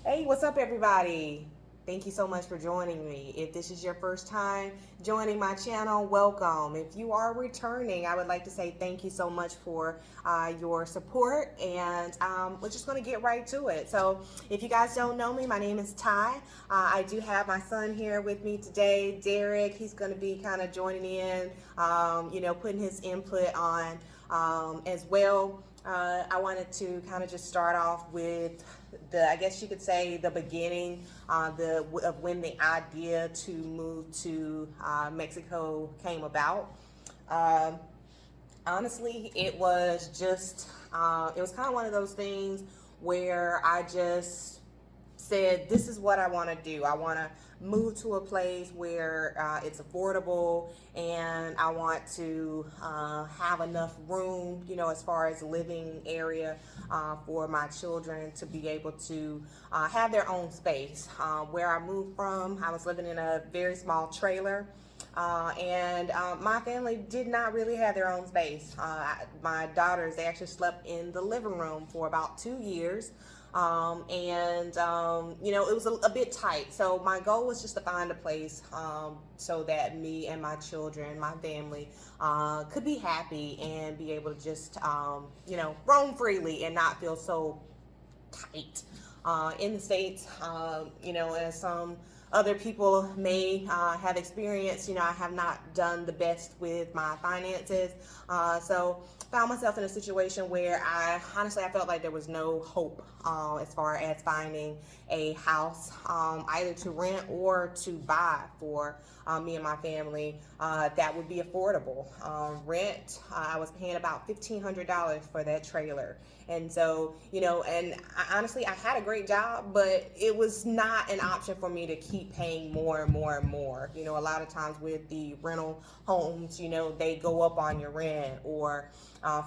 Hey, what's up, everybody? Thank you so much for joining me. If this is your first time joining my channel, welcome. If you are returning, I would like to say thank you so much for your support, and we're just going to get right to it. So, if you guys don't know me, my name is Ty. I do have my son here with me today, Derek. He's going to be kind of joining in, putting his input on as well. I wanted to kind of just start off with I guess you could say the beginning of when the idea to move to Mexico came about. Um, Honestly, it was just, it was kind of one of those things where I just said, this is what I want to do. I want to move to a place where it's affordable, and I want to have enough room, as far as living area for my children to be able to have their own space. Where I moved from, I was living in a very small trailer. And my family did not really have their own space. My daughters, they actually slept in the living room for about 2 years. It was a bit tight. So my goal was just to find a place so that me and my children, my family, could be happy and be able to just, roam freely and not feel so tight. In the States, as some other people may have experienced, I have not done the best with my finances. So found myself in a situation where I felt like there was no hope as far as finding a house, either to rent or to buy for me and my family that would be affordable. Rent, I was paying about $1,500 for that trailer. And so, I had a great job, but it was not an option for me to keep paying more and more and more. A lot of times with the rental homes, they go up on your rent, or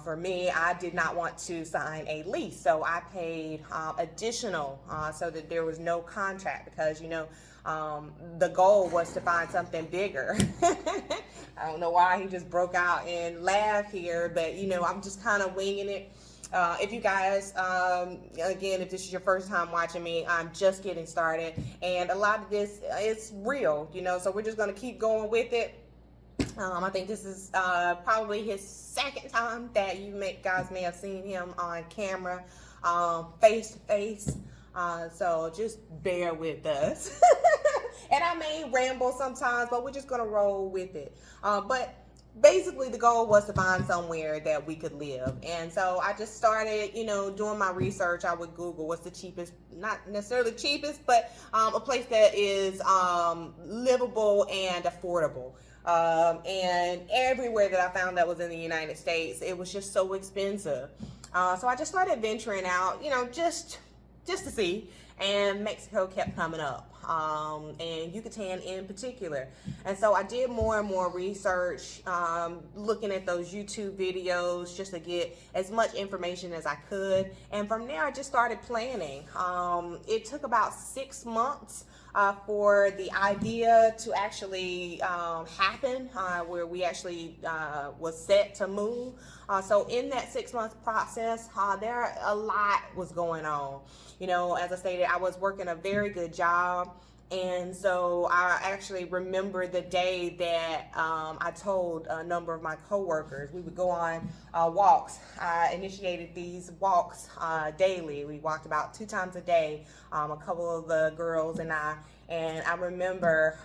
for me, I did not want to sign a lease, so I paid additional so that there was no contract, because the goal was to find something bigger. I don't know why he just broke out and laughed here, but I'm just kind of winging it. If you guys, again, if this is your first time watching me, I'm just getting started, and a lot of this is real, so we're just going to keep going with it. I think this is probably his second time that guys may have seen him on camera, face to face. So just bear with us. And I may ramble sometimes, but we're just going to roll with it. But basically the goal was to find somewhere that we could live. And so I just started, doing my research. I would Google what's the cheapest, not necessarily cheapest, but a place that is livable and affordable. And everywhere that I found that was in the United States, it was just so expensive. So I just started venturing out, just to see, and Mexico kept coming up, and Yucatan in particular. And so I did more and more research, looking at those YouTube videos just to get as much information as I could. And from there, I just started planning. It took about 6 months for the idea to actually happen, where we actually was set to move. So in that 6 month process, a lot was going on. As I stated, I was working a very good job. And so I actually remember the day that I told a number of my coworkers we would go on walks. I initiated these walks daily. We walked about 2 times a day, a couple of the girls and I. And I remember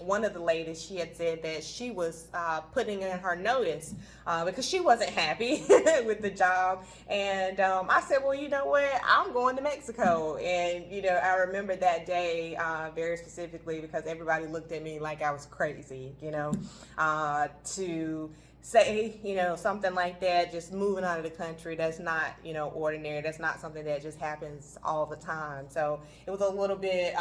one of the ladies, she had said that she was putting in her notice because she wasn't happy with the job. And I said, well, you know what? I'm going to Mexico. And, I remember that day very specifically because everybody looked at me like I was crazy, to say, something like that, just moving out of the country. That's not, ordinary. That's not something that just happens all the time. So it was a little bit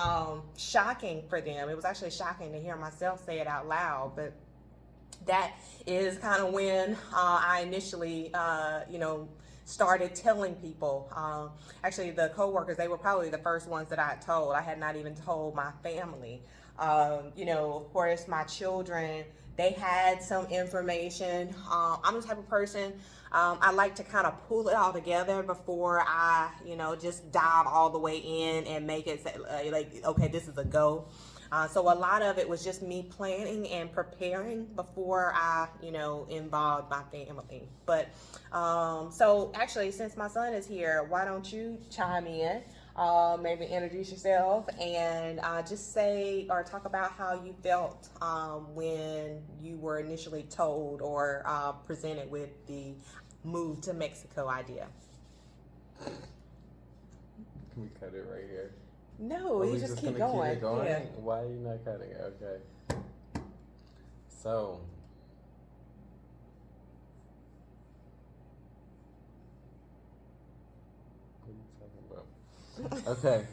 shocking for them. It was actually shocking to hear myself say it out loud. But that is kind of when I initially, started telling people. Actually, the coworkers, they were probably the first ones that I had told. I had not even told my family. Of course, my children, they had some information. I'm the type of person, I like to kind of pull it all together before I, just dive all the way in and make it say, like, okay, this is a go. So a lot of it was just me planning and preparing before I, involved my family. But so actually, since my son is here, why don't you chime in? Maybe introduce yourself and just say or talk about how you felt when you were initially told or presented with the move to Mexico idea. Can we cut it right here? No, you just keep going. Keep it going? Yeah. Why are you not cutting it? Okay. So, what are you talking about? Okay.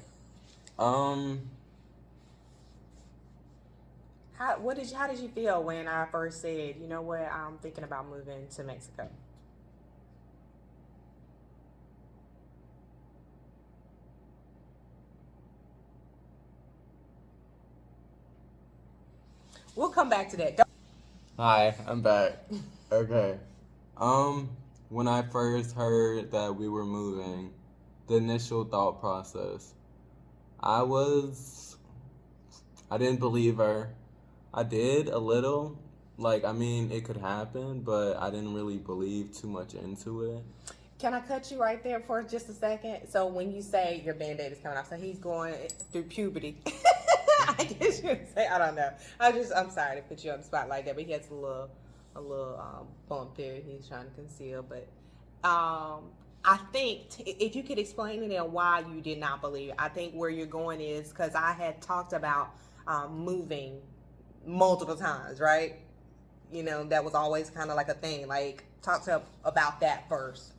How did you feel when I first said, you know what, I'm thinking about moving to Mexico? We'll come back to that. Hi, I'm back. Okay. When I first heard that we were moving, the initial thought process, I didn't believe her. I did a little. Like, I mean, it could happen, but I didn't really believe too much into it. Can I cut you right there for just a second? So when you say your Band-Aid is coming off, so he's going through puberty. I guess you would say, I don't know. I'm sorry to put you on the spot like that, but he has a little bump there he's trying to conceal. But I think if you could explain it and why you did not believe it, I think where you're going is because I had talked about moving multiple times, right? That was always kind of like a thing. Like, talk about that first.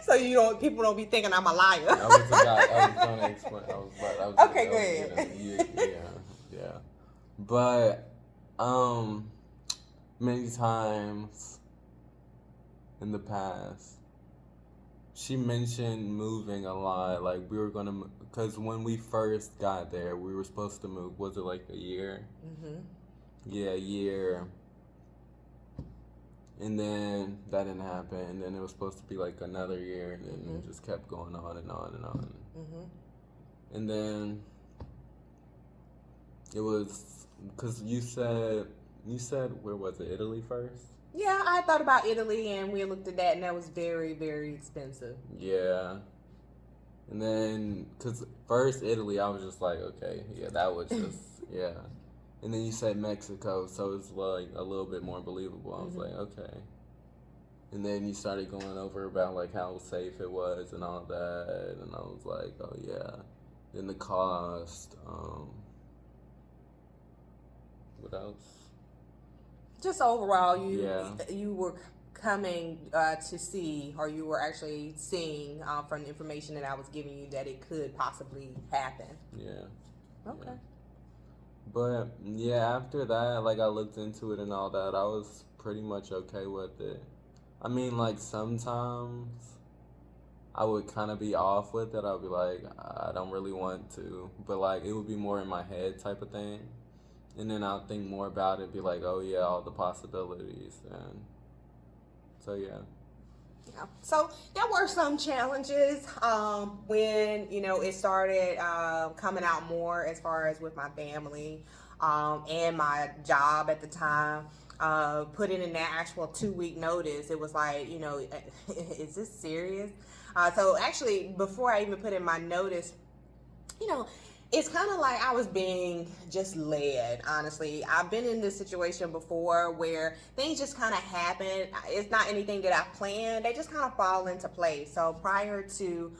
So people don't be thinking I'm a liar. I was going to explain. Okay, go ahead. Yeah. But many times in the past, she mentioned moving a lot. Like, we were gonna, because when we first got there, we were supposed to move. Was it like a year? Mm-hmm. Yeah, a year. And then that didn't happen. And then it was supposed to be like another year, and then it just kept going on and on and on. Mm-hmm. And then it was because you said where was it? Italy first? Yeah, I thought about Italy, and we looked at that, and that was very, very expensive. Yeah. And then, because first Italy, I was just like, okay, yeah, that was just, yeah. And then you said Mexico, so it's like a little bit more believable. I was like, okay. And then you started going over about like how safe it was and all that, and I was like, oh yeah. Then the cost, what else? Just overall, you were coming to see, or you were actually seeing from the information that I was giving you that it could possibly happen. Yeah. Okay. Yeah. But yeah, after that, like I looked into it and all that, I was pretty much okay with it. I mean, like sometimes I would kind of be off with it. I'd be like, I don't really want to, but like it would be more in my head type of thing. And then I'll think more about it, be like, oh yeah, all the possibilities, and so yeah. Yeah. So there were some challenges when it started coming out more as far as with my family and my job at the time. Putting in that actual 2-week notice, it was like, is this serious? So actually, before I even put in my notice, it's kind of like I was being just led, honestly. I've been in this situation before where things just kind of happen. It's not anything that I planned. They just kind of fall into place. So prior to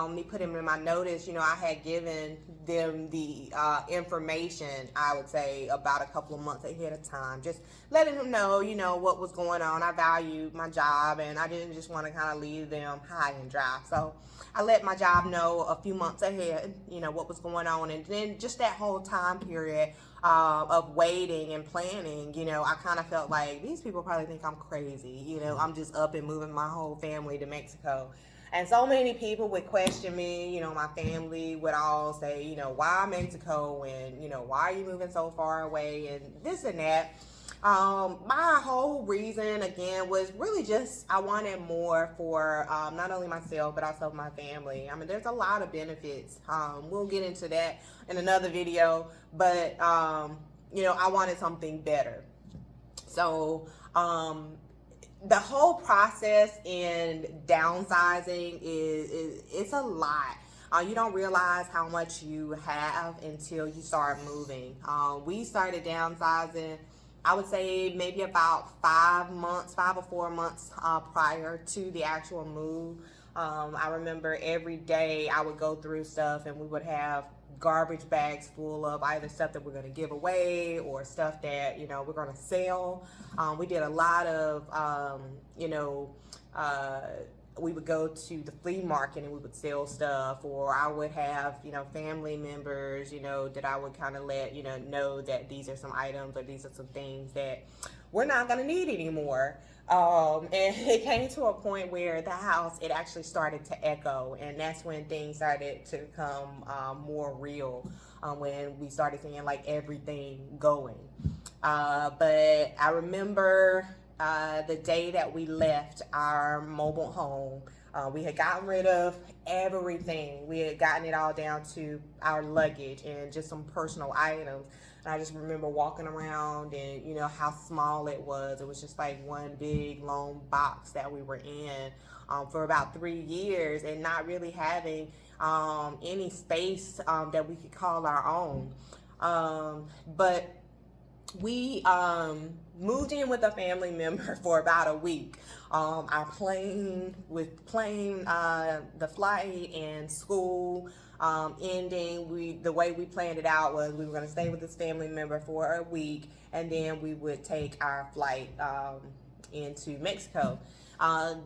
me putting in my notice, I had given them the information, I would say, about a couple of months ahead of time. Just letting them know, what was going on. I valued my job, and I didn't just want to kind of leave them high and dry. So I let my job know a few months ahead, what was going on. And then just that whole time period of waiting and planning, I kind of felt like these people probably think I'm crazy. I'm just up and moving my whole family to Mexico. And so many people would question me, my family would all say, why Mexico, and, why are you moving so far away, and this and that. My whole reason, again, was really just I wanted more for not only myself, but also my family. I mean, there's a lot of benefits. We'll get into that in another video, but, I wanted something better. So, the whole process in downsizing it's a lot. You don't realize how much you have until you start moving. We started downsizing, I would say maybe about 5 or 4 months prior to the actual move. I remember every day I would go through stuff, and we would have garbage bags full of either stuff that we're going to give away or stuff that we're going to sell. We did a lot of we would go to the flea market and we would sell stuff, or I would have family members that I would kind of let know that these are some items or these are some things that we're not going to need anymore. And it came to a point where the house, it actually started to echo, and that's when things started to become more real, when we started seeing like everything going. But I remember the day that we left our mobile home. We had gotten rid of everything. We had gotten it all down to our luggage and just some personal items. And I just remember walking around and, how small it was. It was just like one big long box that we were in for about 3 years, and not really having any space that we could call our own. But we moved in with a family member for about a week. Our plane, the flight and school ending, the way we planned it out was we were going to stay with this family member for a week, and then we would take our flight into Mexico.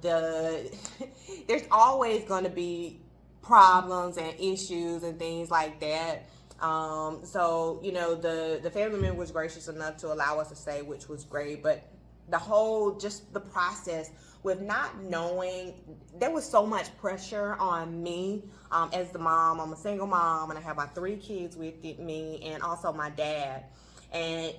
There's always going to be problems and issues and things like that. So the family member was gracious enough to allow us to stay, which was great. But the process with not knowing, there was so much pressure on me as the mom. I'm a single mom, and I have my 3 kids with me, and also my dad. And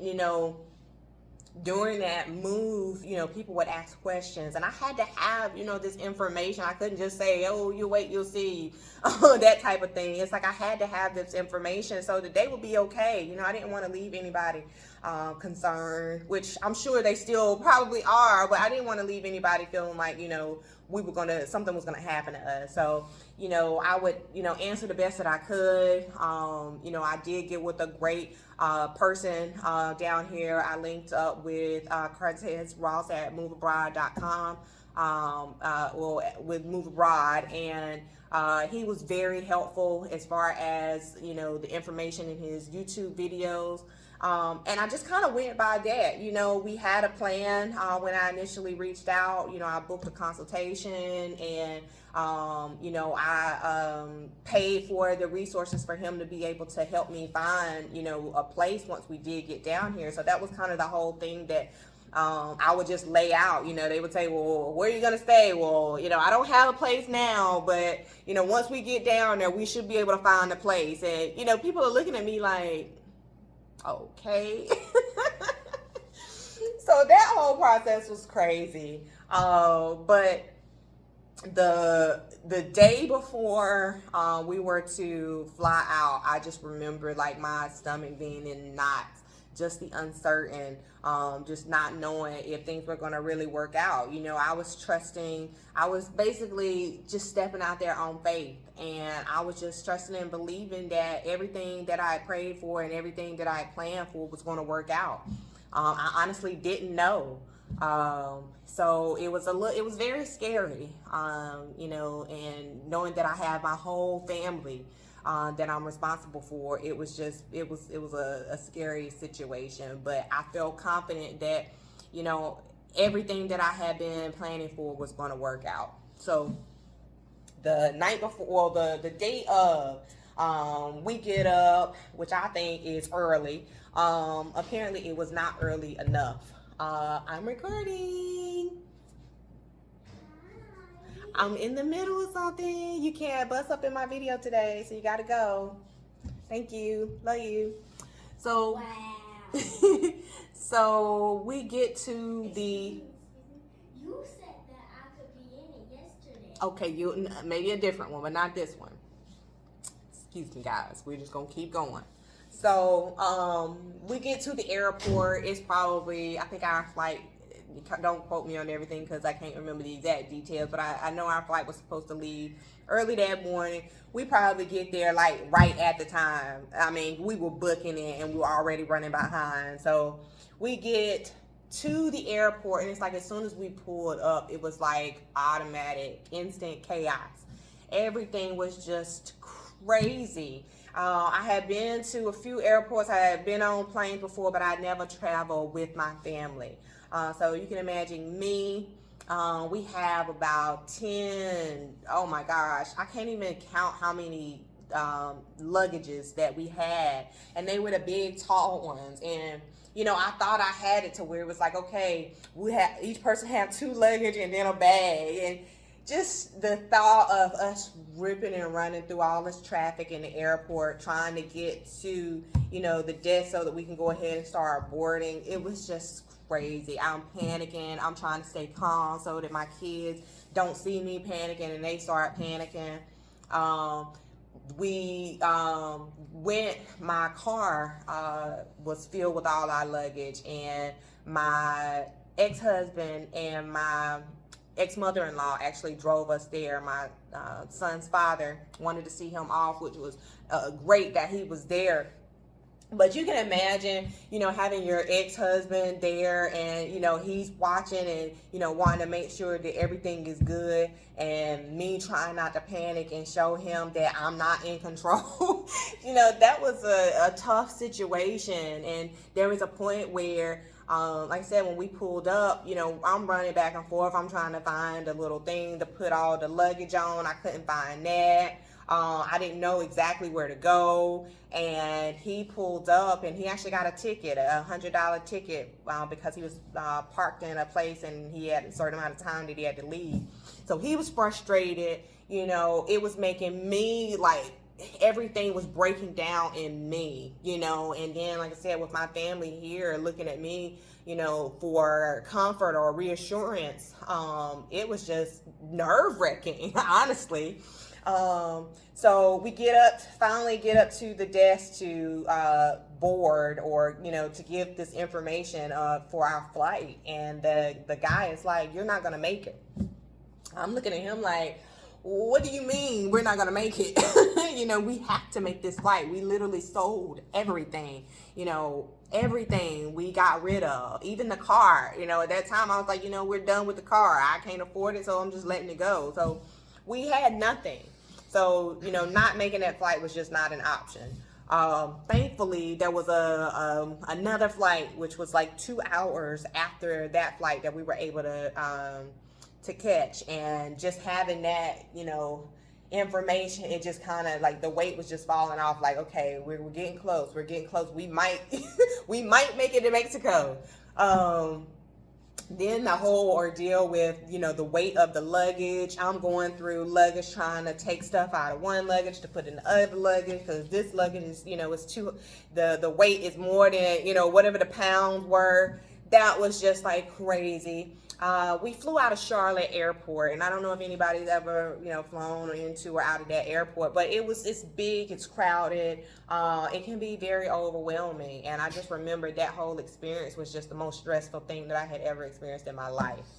during that move, people would ask questions, and I had to have, this information. I couldn't just say, oh, you wait, you'll see, that type of thing. It's like I had to have this information so that they would be okay. I didn't want to leave anybody concerned, which I'm sure they still probably are, but I didn't want to leave anybody feeling like, something was gonna happen to us. So, I would, answer the best that I could. I did get with a great person down here. I linked up with Cortez Ross at moveabroad.com, with Move Abroad, and he was very helpful as far as, the information in his YouTube videos. And I just kind of went by that. We had a plan when I initially reached out. I booked a consultation, and I paid for the resources for him to be able to help me find, a place once we did get down here. So that was kind of the whole thing that I would just lay out. They would say, well, where are you going to stay? Well, I don't have a place now, but, once we get down there, we should be able to find a place. And, people are looking at me like, okay. So that whole process was crazy. But the day before we were to fly out, I just remember like my stomach being in knots, just the uncertain, just not knowing if things were going to really work out. I was trusting, I was basically just stepping out there on faith, and I was just trusting and believing that everything that I prayed for and everything that I planned for was going to work out. I honestly didn't know. So it was very scary, and knowing that I have my whole family that I'm responsible for. It was a scary situation, but I felt confident that, everything that I had been planning for was going to work out. So the night before, the day of, we get up, which I think is early. Apparently it was not early enough. I'm recording. I'm in the middle of something. You can't bust up in my video today, so you gotta go. Thank you. Love you. So, Wow. so we get to the. You said that I could be in it yesterday. Okay, you maybe a different one, but not this one. Excuse me, guys. We're just gonna keep going. So, we get to the airport. It's probably, I think our flight. Don't quote me on everything because I can't remember the exact details, but I know our flight was supposed to leave early that morning. We probably get there like right at the time. I mean, we were booking it and we were already running behind. So we get to the airport and it's like as soon as we pulled up, it was like automatic, instant chaos. Everything was just crazy. I had been to a few airports. I had been on planes before, but I never traveled with my family. So you can imagine me. We have about 10, oh my gosh, I can't even count how many luggages that we had. And they were the big, tall ones. And, you know, I thought I had it to where it was like, okay, each person have 2 luggage and then a bag. And just the thought of us ripping and running through all this traffic in the airport, trying to get to, you know, the desk so that we can go ahead and start boarding. It was just crazy. I'm panicking. I'm trying to stay calm so that my kids don't see me panicking and they start panicking. My car was filled with all our luggage, and my ex-husband and my ex-mother-in-law actually drove us there. My son's father wanted to see him off, which was great that he was there. But you can imagine, you know, having your ex-husband there and, you know, he's watching and, you know, wanting to make sure that everything is good, and me trying not to panic and show him that I'm not in control. You know, that was a tough situation. And there was a point where, like I said, when we pulled up, you know, I'm running back and forth. I'm trying to find a little thing to put all the luggage on. I couldn't find that. I didn't know exactly where to go, and he pulled up and he actually got a ticket, a $100 ticket, because he was parked in a place and he had a certain amount of time that he had to leave. So he was frustrated. You know, it was making me like everything was breaking down in me, you know. And then, like I said, with my family here looking at me, you know, for comfort or reassurance, it was just nerve-wracking, honestly. So we finally get up to the desk to board, or, you know, to give this information for our flight. And the guy is like, "You're not gonna make it." I'm looking at him like, "What do you mean we're not gonna make it?" You know, we have to make this flight. We literally sold everything, you know, everything we got rid of, even the car. You know, at that time I was like, you know, we're done with the car. I can't afford it, so I'm just letting it go. So we had nothing. So, you know, not making that flight was just not an option. Thankfully, there was another flight, which was like 2 hours after that flight, that we were able to catch. And just having that, you know, information, it just kind of like the weight was just falling off. Like, okay, we're getting close. We're getting close. We might we might make it to Mexico. Then the whole ordeal with, you know, the weight of the luggage. I'm going through luggage, trying to take stuff out of one luggage to put in the other luggage, because this luggage is, you know, it's too, the weight is more than, you know, whatever the pounds were. That was just like crazy. We flew out of Charlotte Airport, and I don't know if anybody's ever, you know, flown into or out of that airport, but it's big, it's crowded, it can be very overwhelming. And I just remember that whole experience was just the most stressful thing that I had ever experienced in my life.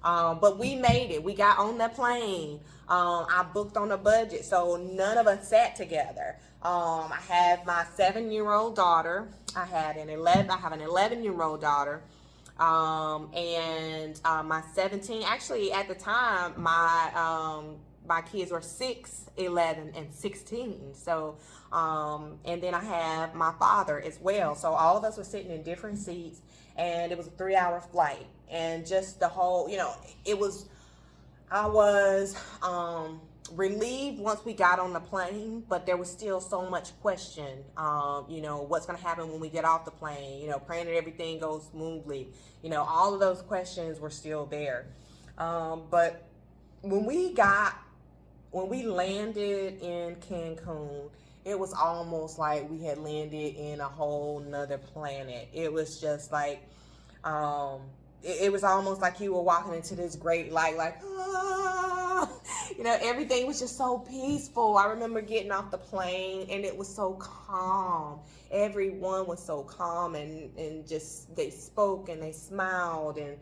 But we made it. We got on the plane. I booked on a budget, so none of us sat together. I have my 7-year-old daughter. I have an 11-year-old daughter. And my 17, actually at the time, my kids were 6, 11, and 16. So, and then I have my father as well. So all of us were sitting in different seats, and it was a 3-hour flight. And just the whole, you know, I was relieved once we got on the plane, but there was still so much question. You know, what's going to happen when we get off the plane? You know, praying that everything goes smoothly. You know, all of those questions were still there. But when we landed in Cancun, it was almost like we had landed in a whole nother planet. It was just like, it was almost like you were walking into this great light, like, ah, everything was just so peaceful. I remember getting off the plane and it was so calm. Everyone was so calm, and just, they spoke and they smiled. And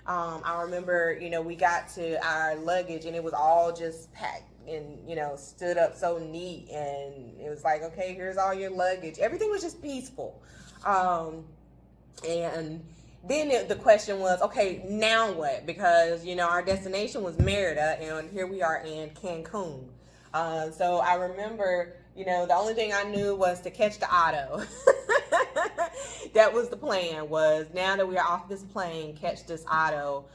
I remember, we got to our luggage and it was all just packed and, stood up so neat. And it was like, okay, here's all your luggage. Everything was just peaceful. And then the question was, okay, now what? Because, our destination was Merida, and here we are in Cancun. So I remember, the only thing I knew was to catch the auto. That was the plan, was now that we are off this plane, catch this auto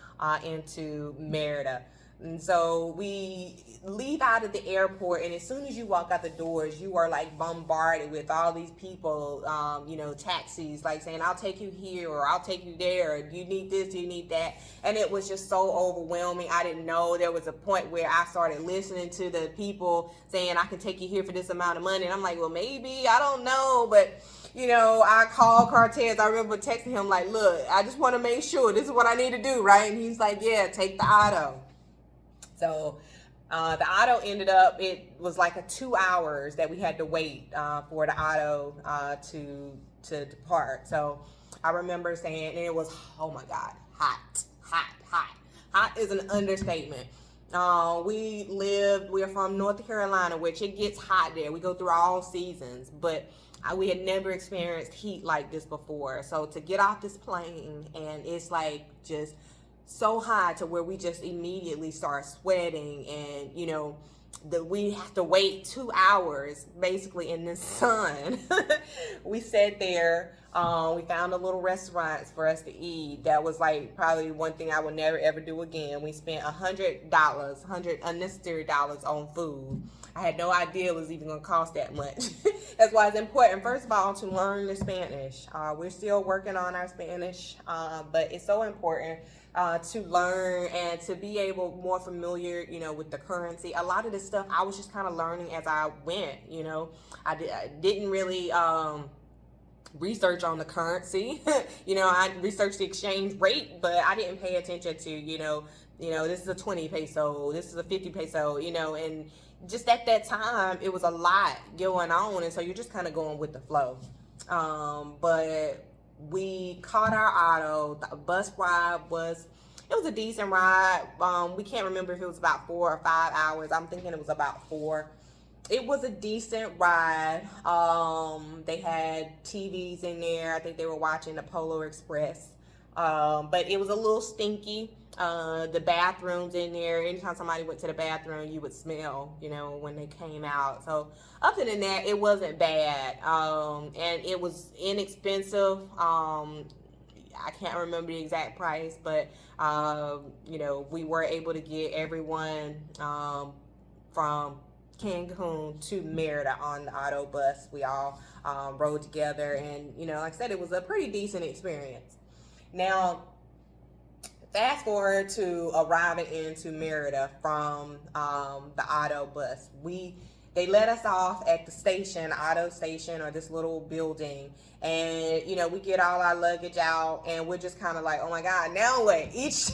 into Merida. And so we leave out of the airport, and as soon as you walk out the doors, you are like bombarded with all these people, taxis, like saying, I'll take you here, or I'll take you there, or do you need this, do you need that? And it was just so overwhelming. I didn't know. There was a point where I started listening to the people saying, I can take you here for this amount of money. And I'm like, well, maybe, I don't know. But I called Cortez. I remember texting him like, look, I just want to make sure this is what I need to do, right? And he's like, yeah, take the auto. So the auto ended up, it was like a 2 hours that we had to wait for the auto to depart. So I remember saying, and it was, oh my God, hot. Hot is an understatement. We're from North Carolina, which it gets hot there. We go through all seasons, but we had never experienced heat like this before. So to get off this plane, and it's like just so high to where we just immediately start sweating, and we have to wait 2 hours basically in the sun. We sat there. We found a little restaurant for us to eat. That was like probably one thing I would never ever do again. We spent $100 unnecessary dollars on food. I had no idea it was even going to cost that much. That's why it's important, first of all, to learn the Spanish. We're still working on our Spanish, but it's so important to learn and to be more familiar, with the currency. A lot of this stuff I was just kind of learning as I went. I didn't really research on the currency. I researched the exchange rate, but I didn't pay attention to, this is a 20 peso, this is a 50 peso, and just at that time, it was a lot going on, and so you're just kind of going with the flow. But we caught our auto. The bus ride was a decent ride. We can't remember if it was about 4 or 5 hours. I'm thinking it was about 4. It was a decent ride. They had TVs in there. I think they were watching the Polar Express. But it was a little stinky. The bathrooms in there, anytime somebody went to the bathroom, you would smell, when they came out. So other than that, it wasn't bad. And it was inexpensive. I can't remember the exact price, but, we were able to get everyone from Cancun to Merida on the auto bus. We all rode together, and, like I said, it was a pretty decent experience. Now, fast forward to arriving into Merida from the auto bus. They let us off at the station, auto station, or this little building, and we get all our luggage out, and we're just kind of like, oh my God, now what? Each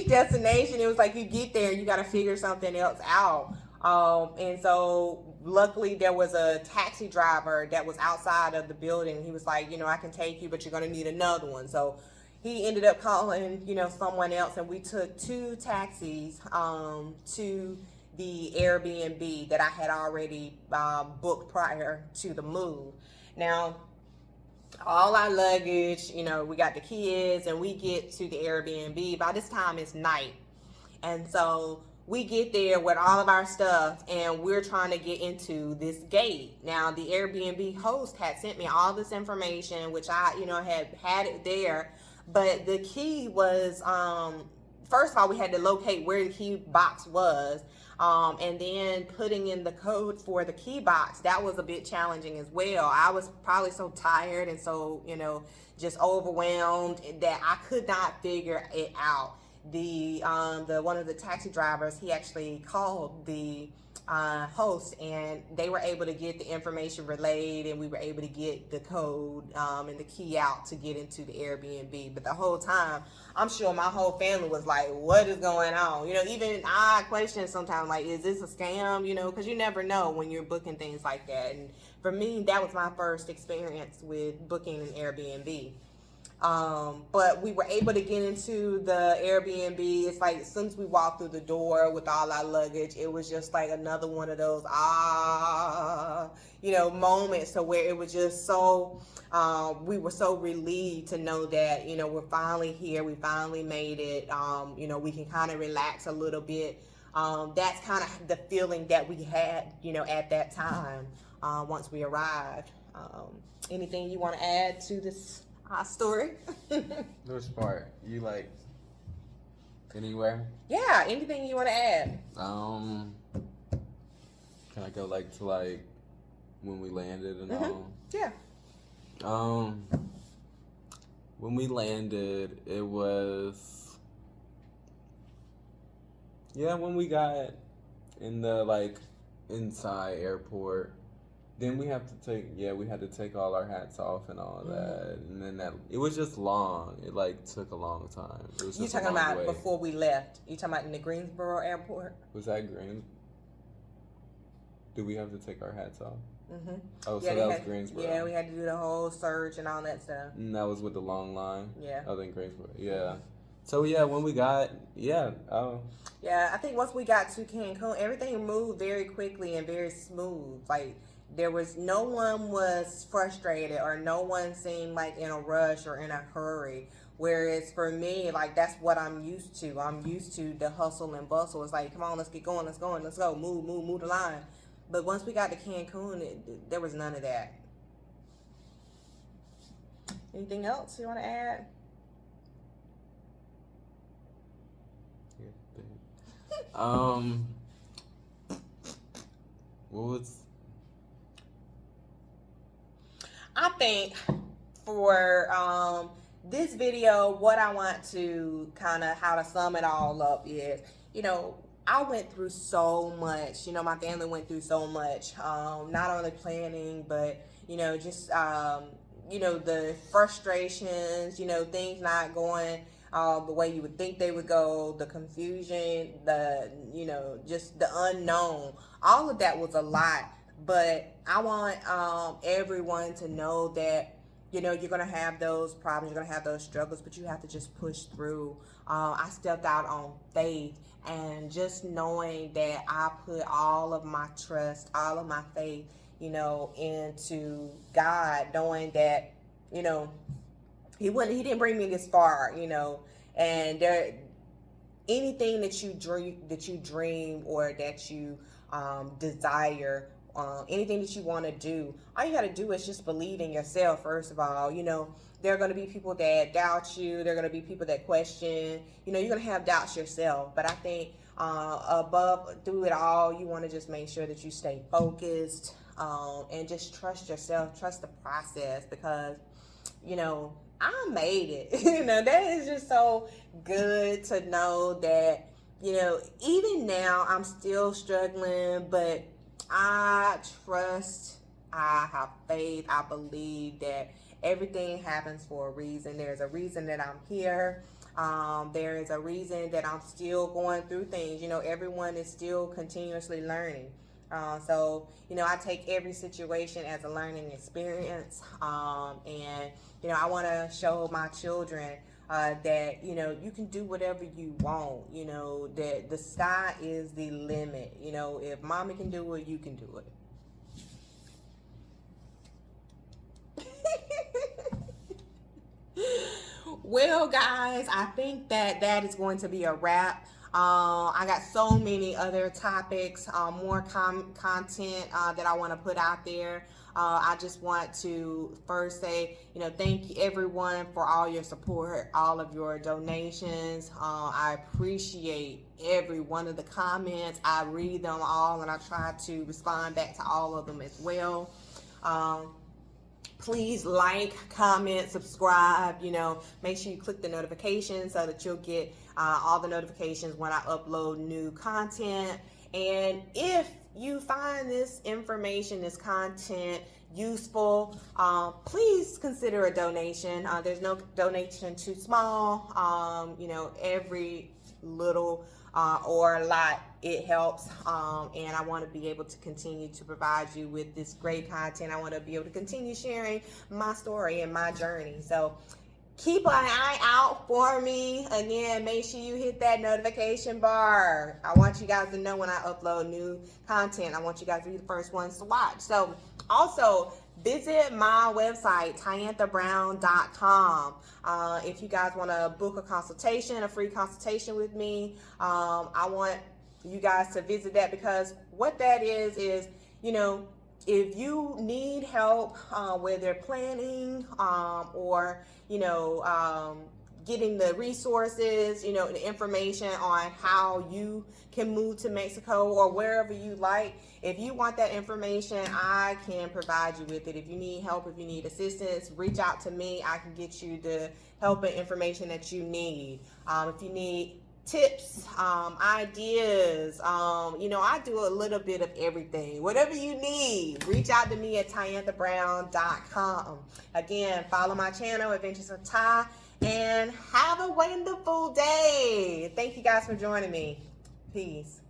destination, it was like you get there and you got to figure something else out. And so luckily there was a taxi driver that was outside of the building. He was like, I can take you, but you're gonna need another one. So he ended up calling, someone else, and we took 2 taxis to the Airbnb that I had already booked prior to the move. Now, all our luggage, we got the kids, and we get to the Airbnb. By this time, it's night. And so we get there with all of our stuff, and we're trying to get into this gate. Now, the Airbnb host had sent me all this information, which I, had it there. But the key was, first of all, we had to locate where the key box was. And then putting in the code for the key box, that was a bit challenging as well. I was probably so tired and so, just overwhelmed that I could not figure it out. the one of the taxi drivers, he actually called the host, and they were able to get the information relayed, and we were able to get the code and the key out to get into the Airbnb. But the whole time, I'm sure my whole family was like, what is going on? You know, even I question sometimes, like, is this a scam? You know, because you never know when you're booking things like that. And for me, that was my first experience with booking an Airbnb. But we were able to get into the Airbnb. It's like as soon as we walked through the door with all our luggage, it was just like another one of those moments to where it was just so we were so relieved to know that we're finally here, we finally made it. We can kind of relax a little bit. That's kind of the feeling that we had at that time once we arrived. Anything you want to add to this story? Which part? You like anywhere? Yeah, anything you want to add? Can I go to when we landed and all? Yeah. When we landed, it was when we got in the inside airport. Then we had to take all our hats off and all that, and then it was just long. It took a long time. It was You just talking a long about way. before we left? You talking about in the Greensboro airport? Was that green? Do we have to take our hats off? Mm-hmm. Oh, so that was Greensboro. Yeah, we had to do the whole search and all that stuff. And that was with the long line. Yeah. Other than Greensboro. Yeah. So when we got Yeah, I think once we got to Cancun, everything moved very quickly and very smooth. There was no one was frustrated, or no one seemed in a rush or in a hurry. Whereas for me, that's what I'm used to. I'm used to the hustle and bustle. It's come on, let's get going, let's go, move the line. But once we got to Cancun, there was none of that. Anything else you want to add? What was? I think for this video, what I want to how to sum it all up is, I went through so much. My family went through so much. Not only planning, but just the frustrations. Things not going the way you would think they would go. The confusion, just the unknown. All of that was a lot. But I want everyone to know that, you're going to have those problems, you're going to have those struggles, but you have to just push through. I stepped out on faith, and just knowing that I put all of my trust, all of my faith, into God, knowing that, He didn't bring me this far, and anything that you dream or that you desire, anything that you want to do, all you got to do is just believe in yourself. First of all, there are going to be people that doubt you. There are going to be people that question. You're going to have doubts yourself. But I think through it all, you want to just make sure that you stay focused and just trust yourself, trust the process, because I made it. That is just so good to know that even now I'm still struggling, but I trust, I have faith, I believe that everything happens for a reason. There's a reason that I'm here. There is a reason that I'm still going through things. Everyone is still continuously learning. So I take every situation as a learning experience. And I want to show my children that you can do whatever you want. That the sky is the limit. If mommy can do it, you can do it. Well, guys, I think that is going to be a wrap. I got so many other topics, more content that I want to put out there. I just want to first say, thank you everyone for all your support, all of your donations. I appreciate every one of the comments. I read them all, and I try to respond back to all of them as well. Please like, comment, subscribe, make sure you click the notification so that you'll get all the notifications when I upload new content. And if you find this information, this content useful, please consider a donation. There's no donation too small. Every little or a lot, it helps, and I want to be able to continue to provide you with this great content. I want to be able to continue sharing my story and my journey. So keep an eye out for me. Again, make sure you hit that notification bar. I want you guys to know when I upload new content. I want you guys to be the first ones to watch. So also visit my website, tyanthabrown.com. If you guys want to book a consultation, a free consultation with me, I want you guys to visit that, because what that is, if you need help, whether planning or getting the resources, the information on how you can move to Mexico or wherever you like. If you want that information, I can provide you with it. If you need help, if you need assistance, reach out to me. I can get you the help and information that you need. If you need tips, ideas, I do a little bit of everything. Whatever you need, reach out to me at tyanthabrown.com. Again, follow my channel, Adventures of Ty, and have a wonderful day. Thank you guys for joining me. Peace.